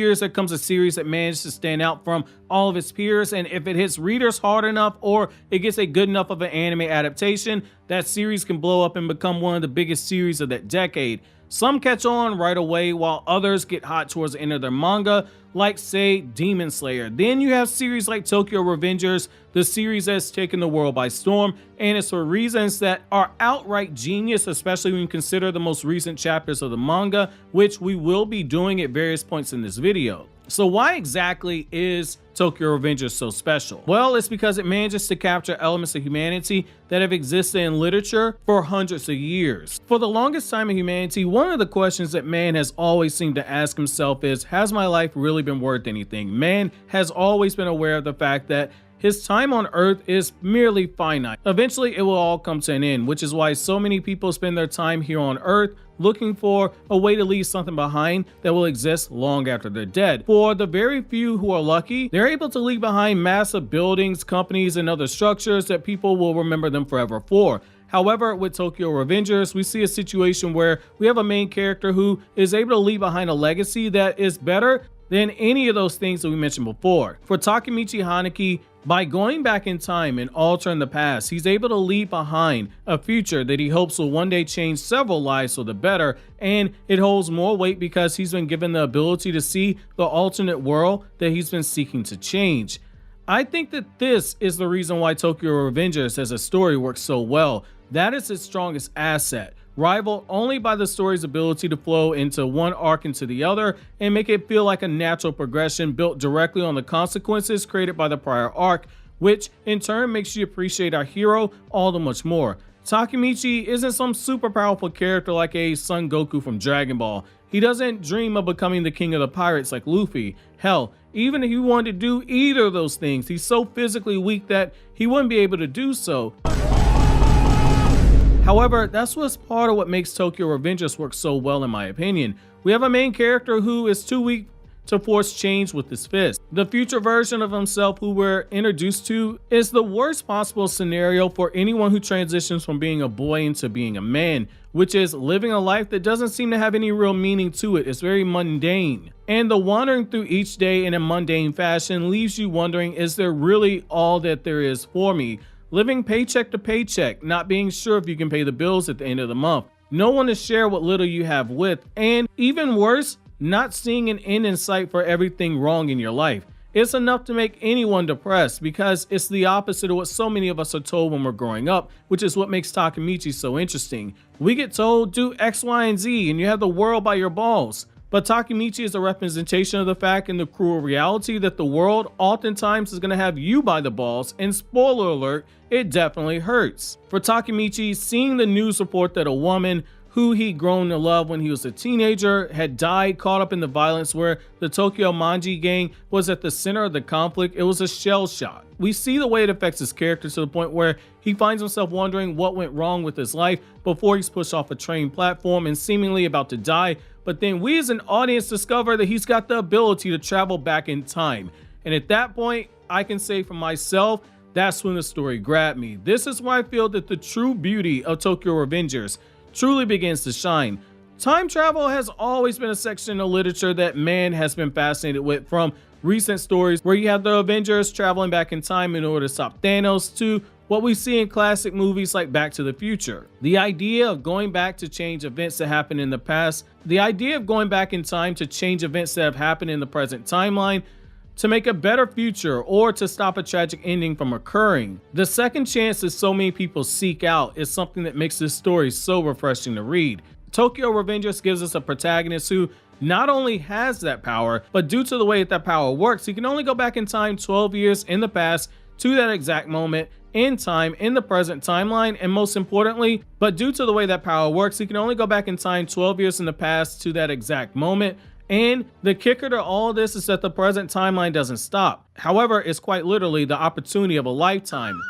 years there comes a series that managed to stand out from all of its peers, and if it hits readers hard enough or it gets a good enough of an anime adaptation, that series can blow up and become one of the biggest series of that decade. Some catch on right away while others get hot towards the end of their manga, like say Demon Slayer. Then you have series like Tokyo Revengers, the series that's taken the world by storm, and it's for reasons that are outright genius, especially when you consider the most recent chapters of the manga, which we will be doing at various points in this video. So why exactly is Tokyo Revengers so special? Well, it's because it manages to capture elements of humanity that have existed in literature for hundreds of years. For the longest time in humanity, one of the questions that man has always seemed to ask himself is, has my life really been worth anything? Man has always been aware of the fact that his time on Earth is merely finite. Eventually, it will all come to an end, which is why so many people spend their time here on Earth looking for a way to leave something behind that will exist long after they're dead. For the very few who are lucky, they're able to leave behind massive buildings, companies, and other structures that people will remember them forever for. However, with Tokyo Revengers, we see a situation where we have a main character who is able to leave behind a legacy that is better than any of those things that we mentioned before. For Takemichi Hanagaki, by going back in time and altering the past, he's able to leave behind a future that he hopes will one day change several lives for the better, and it holds more weight because he's been given the ability to see the alternate world that he's been seeking to change. I think that this is the reason why Tokyo Revengers as a story works so well. That is its strongest asset, rivaled only by the story's ability to flow into one arc into the other and make it feel like a natural progression built directly on the consequences created by the prior arc, which in turn makes you appreciate our hero all the much more. Takemichi isn't some super powerful character like a Son Goku from Dragon Ball. He doesn't dream of becoming the king of the pirates like Luffy. Hell, even if he wanted to do either of those things, he's so physically weak that he wouldn't be able to do so. However, that's what's part of what makes Tokyo Revengers work so well in my opinion. We have a main character who is too weak to force change with his fist. The future version of himself who we're introduced to is the worst possible scenario for anyone who transitions from being a boy into being a man, which is living a life that doesn't seem to have any real meaning to it. It's very mundane. And the wandering through each day in a mundane fashion leaves you wondering, is there really all that there is for me? Living paycheck to paycheck, not being sure if you can pay the bills at the end of the month. No one to share what little you have with, and even worse, not seeing an end in sight for everything wrong in your life. It's enough to make anyone depressed because it's the opposite of what so many of us are told when we're growing up, which is what makes Takemichi so interesting. We get told, do X, Y, and Z, and you have the world by your balls. But Takemichi is a representation of the fact and the cruel reality that the world oftentimes is going to have you by the balls, and spoiler alert, it definitely hurts. For Takemichi, seeing the news report that a woman who he'd grown to love when he was a teenager had died caught up in the violence where the Tokyo Manji gang was at the center of the conflict, it was a shell shock. We see the way it affects his character to the point where he finds himself wondering what went wrong with his life before he's pushed off a train platform and seemingly about to die. But then we as an audience discover that he's got the ability to travel back in time. And at that point, I can say for myself, that's when the story grabbed me. This is why I feel that the true beauty of Tokyo Revengers truly begins to shine. Time travel has always been a section of literature that man has been fascinated with, from recent stories where you have the Avengers traveling back in time in order to stop Thanos to what we see in classic movies like Back to the Future. The idea of going back to change events that happened in the past, the idea of going back in time to change events that have happened in the present timeline to make a better future or to stop a tragic ending from occurring. The second chance that so many people seek out is something that makes this story so refreshing to read. Tokyo Revengers gives us a protagonist who not only has that power, but due to the way that power works, he can only go back in time 12 years in the past to that exact moment in time in the present timeline, and most importantly, but due to the way that power works, he can only go back in time 12 years in the past to that exact moment. And the kicker to all this is that the present timeline doesn't stop. However, it's quite literally the opportunity of a lifetime.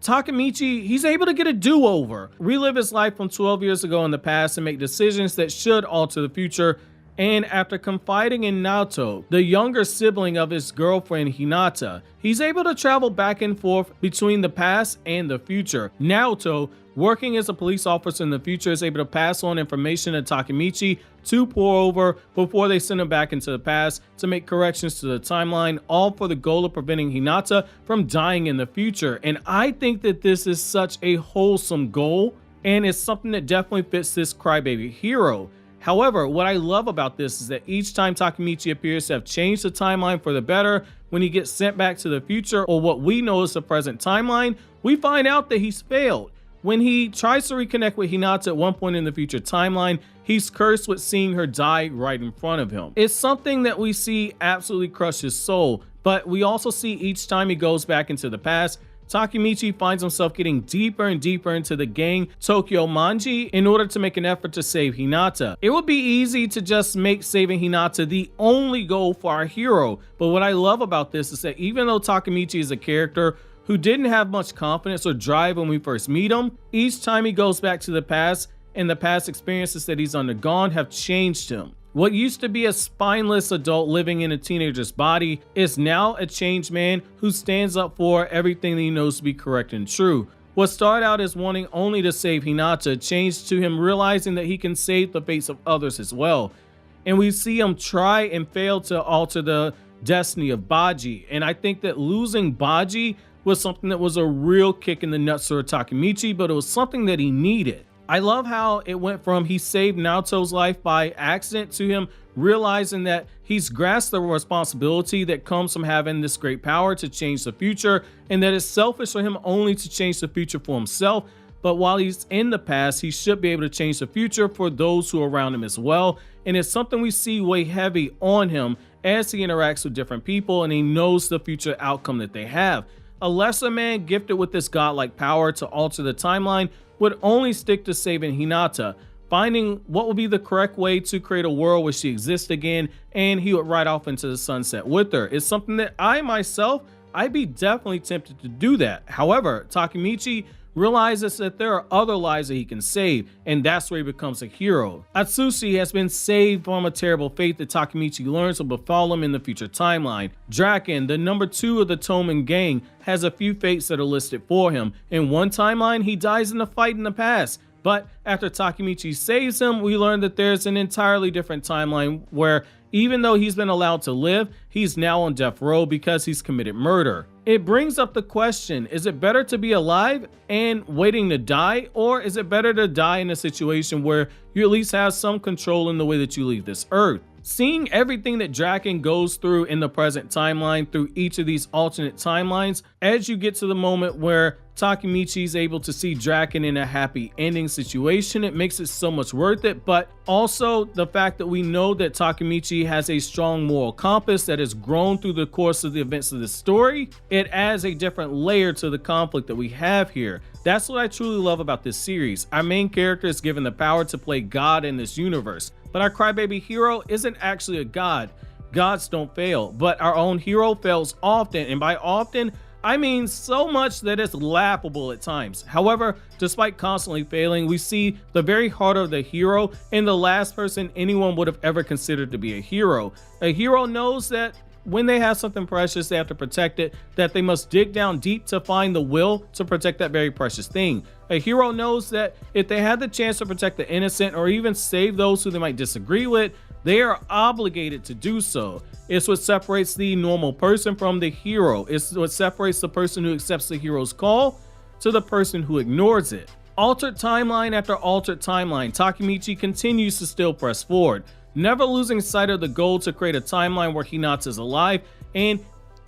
Takemichi, he's able to get a do-over, relive his life from 12 years ago in the past and make decisions that should alter the future And after confiding in Naoto, the younger sibling of his girlfriend Hinata, he's able to travel back and forth between the past and the future. Naoto, working as a police officer in the future, is able to pass on information to Takemichi to pour over before they send him back into the past to make corrections to the timeline, all for the goal of preventing Hinata from dying in the future. And I think that this is such a wholesome goal, and it's something that definitely fits this crybaby hero. However, what I love about this is that each time Takemichi appears to have changed the timeline for the better, when he gets sent back to the future, or what we know is the present timeline, we find out that he's failed. When he tries to reconnect with Hinata at one point in the future timeline, he's cursed with seeing her die right in front of him. It's something that we see absolutely crush his soul, but we also see each time he goes back into the past, Takemichi finds himself getting deeper and deeper into the gang Tokyo Manji in order to make an effort to save Hinata. It would be easy to just make saving Hinata the only goal for our hero, but what I love about this is that even though Takemichi is a character who didn't have much confidence or drive when we first meet him, each time he goes back to the past and the past experiences that he's undergone have changed him. What used to be a spineless adult living in a teenager's body is now a changed man who stands up for everything that he knows to be correct and true. What started out as wanting only to save Hinata changed to him realizing that he can save the fates of others as well. And we see him try and fail to alter the destiny of Baji. And I think that losing Baji was something that was a real kick in the nuts for Takemichi, but it was something that he needed. I love how it went from he saved Naoto's life by accident to him realizing that he's grasped the responsibility that comes from having this great power to change the future, and that it's selfish for him only to change the future for himself, but while he's in the past, he should be able to change the future for those who are around him as well. And it's something we see weigh heavy on him as he interacts with different people and he knows the future outcome that they have. A lesser man gifted with this godlike power to alter the timeline would only stick to saving Hinata, finding what would be the correct way to create a world where she exists again, and he would ride off into the sunset with her. It's something that I'd be definitely tempted to do that. However, Takemichi realizes that there are other lives that he can save, and that's where he becomes a hero. Atsushi has been saved from a terrible fate that Takemichi learns will befall him in the future timeline. Draken, the number 2 of the Toman gang, has a few fates that are listed for him. In one timeline, he dies in a fight in the past, but after Takemichi saves him, we learn that there's an entirely different timeline where even though he's been allowed to live, he's now on death row because he's committed murder. It brings up the question, is it better to be alive and waiting to die, or is it better to die in a situation where you at least have some control in the way that you leave this earth? Seeing everything that Draken goes through in the present timeline through each of these alternate timelines, as you get to the moment where Takemichi is able to see Draken in a happy ending situation, it makes it so much worth it. But also the fact that we know that Takemichi has a strong moral compass that has grown through the course of the events of this story, it adds a different layer to the conflict that we have here. That's what I truly love about this series. Our main character is given the power to play God in this universe, but our crybaby hero isn't actually a god. Gods don't fail, but our own hero fails often, and by often, I mean so much that it's laughable at times. However, despite constantly failing, we see the very heart of the hero and the last person anyone would have ever considered to be a hero. A hero knows that when they have something precious, they have to protect it, that they must dig down deep to find the will to protect that very precious thing. A hero knows that if they had the chance to protect the innocent or even save those who they might disagree with, they are obligated to do so. It's what separates the normal person from the hero. It's what separates the person who accepts the hero's call to the person who ignores it. Altered timeline after altered timeline, Takemichi continues to still press forward, never losing sight of the goal to create a timeline where Hinata is alive and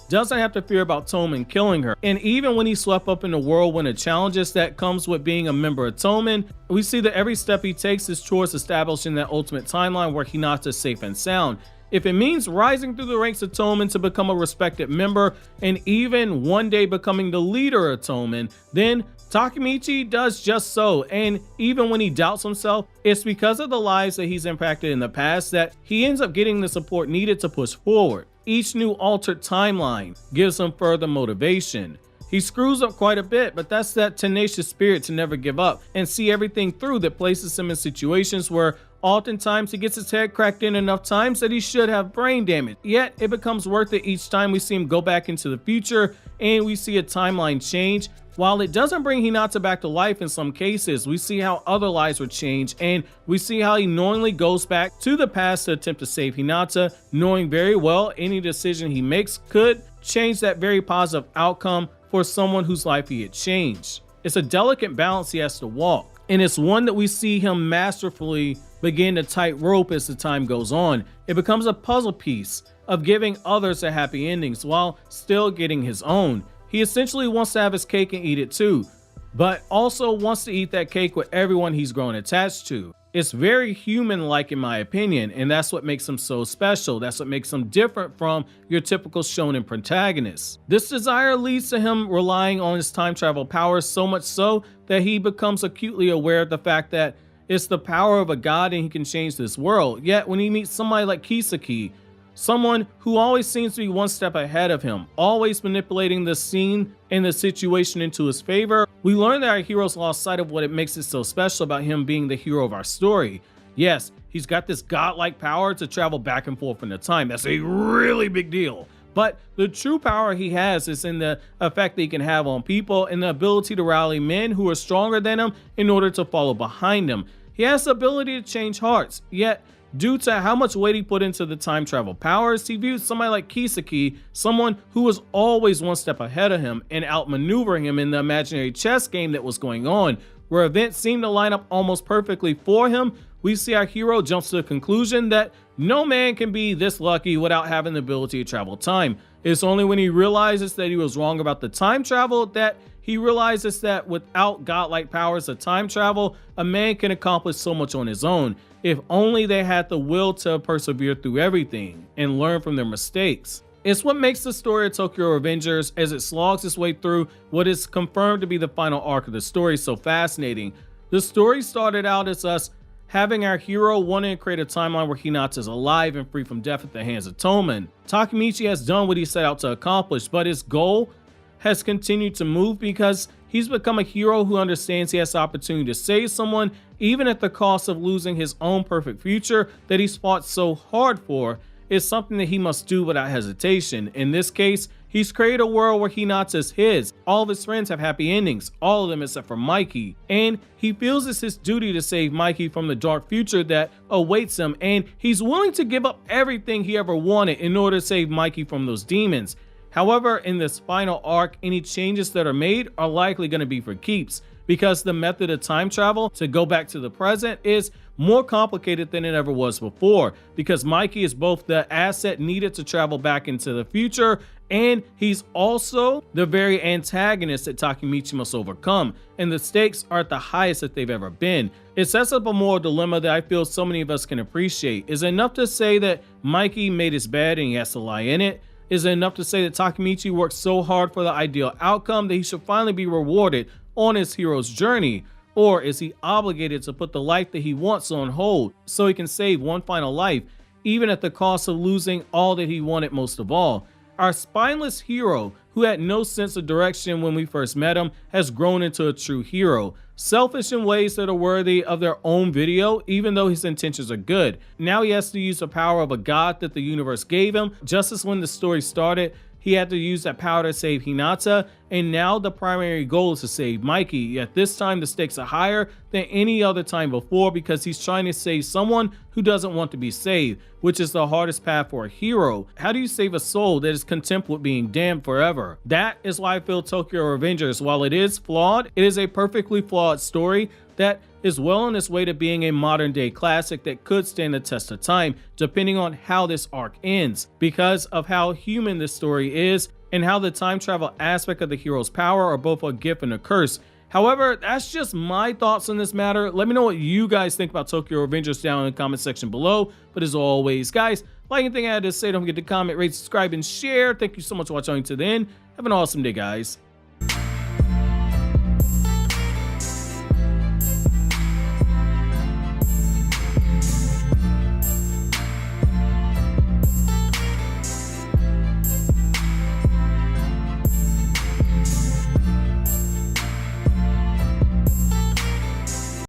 doesn't have to fear about Toman killing her. And even when he's swept up in the whirlwind of challenges that comes with being a member of Toman, we see that every step he takes is towards establishing that ultimate timeline where Hinata is safe and sound. If it means rising through the ranks of Toman to become a respected member and even one day becoming the leader of Toman, then Takemichi does just so. And even when he doubts himself, it's because of the lives that he's impacted in the past that he ends up getting the support needed to push forward. Each new altered timeline gives him further motivation. He screws up quite a bit, but that's that tenacious spirit to never give up and see everything through that places him in situations where Oftentimes, he gets his head cracked in enough times that he should have brain damage. Yet, it becomes worth it each time we see him go back into the future and we see a timeline change. While it doesn't bring Hinata back to life in some cases, we see how other lives were changed, and we see how he knowingly goes back to the past to attempt to save Hinata, knowing very well any decision he makes could change that very positive outcome for someone whose life he had changed. It's a delicate balance he has to walk, and it's one that we see him masterfully begin to tightrope as the time goes on. It becomes a puzzle piece of giving others a happy endings while still getting his own. He essentially wants to have his cake and eat it too, but also wants to eat that cake with everyone he's grown attached to. It's very human-like in my opinion, and that's what makes him so special. That's what makes him different from your typical shonen protagonist. This desire leads to him relying on his time travel powers so much so that he becomes acutely aware of the fact that it's the power of a god and he can change this world. Yet when he meets somebody like Kisaki, someone who always seems to be one step ahead of him, always manipulating the scene and the situation into his favor, we learn that our hero's lost sight of what it makes it so special about him being the hero of our story. Yes, he's got this godlike power to travel back and forth in the time. That's a really big deal. But the true power he has is in the effect that he can have on people and the ability to rally men who are stronger than him in order to follow behind him. He has the ability to change hearts, yet due to how much weight he put into the time travel powers, he views somebody like Kisaki, someone who was always one step ahead of him and outmaneuvering him in the imaginary chess game that was going on, where events seemed to line up almost perfectly for him. We see our hero jumps to the conclusion that no man can be this lucky without having the ability to travel time. It's only when he realizes that he was wrong about the time travel that he realizes that without godlike powers of time travel, a man can accomplish so much on his own, if only they had the will to persevere through everything and learn from their mistakes. It's what makes the story of Tokyo Revengers as it slogs its way through what is confirmed to be the final arc of the story so fascinating. The story started out as us having our hero wanting to create a timeline where Hinata is alive and free from death at the hands of Toman. Takemichi has done what he set out to accomplish, but his goal has continued to move because he's become a hero who understands he has the opportunity to save someone even at the cost of losing his own perfect future that he's fought so hard for. Is something that he must do without hesitation. In this case, he's created a world where Hinata is his. All of his friends have happy endings, all of them except for Mikey. And he feels it's his duty to save Mikey from the dark future that awaits him, and he's willing to give up everything he ever wanted in order to save Mikey from those demons. However, in this final arc, any changes that are made are likely going to be for keeps, because the method of time travel to go back to the present is more complicated than it ever was before, because Mikey is both the asset needed to travel back into the future, and he's also the very antagonist that Takemichi must overcome, and the stakes are at the highest that they've ever been. It sets up a moral dilemma that I feel so many of us can appreciate. Is it enough to say that Mikey made his bed and he has to lie in it? Is it enough to say that Takemichi worked so hard for the ideal outcome that he should finally be rewarded on his hero's journey? Or is he obligated to put the life that he wants on hold so he can save one final life, even at the cost of losing all that he wanted most of all? Our spineless hero, who had no sense of direction when we first met him, has grown into a true hero. Selfish in ways that are worthy of their own video, even though his intentions are good. Now he has to use the power of a god that the universe gave him. Just as when the story started, he had to use that power to save Hinata, and now the primary goal is to save Mikey. Yet this time the stakes are higher than any other time before, because he's trying to save someone who doesn't want to be saved, which is the hardest path for a hero. How do you save a soul that is content with being damned forever? That is why I feel Tokyo Revengers, while it is flawed, it is a perfectly flawed story that is well on its way to being a modern day classic that could stand the test of time, depending on how this arc ends, because of how human this story is and how the time travel aspect of the hero's power are both a gift and a curse. However, that's just my thoughts on this matter. Let me know what you guys think about Tokyo Revengers down in the comment section below. But as always, guys, like anything I had to say, don't forget to comment, rate, subscribe, and share. Thank you so much for watching to the end. Have an awesome day, guys.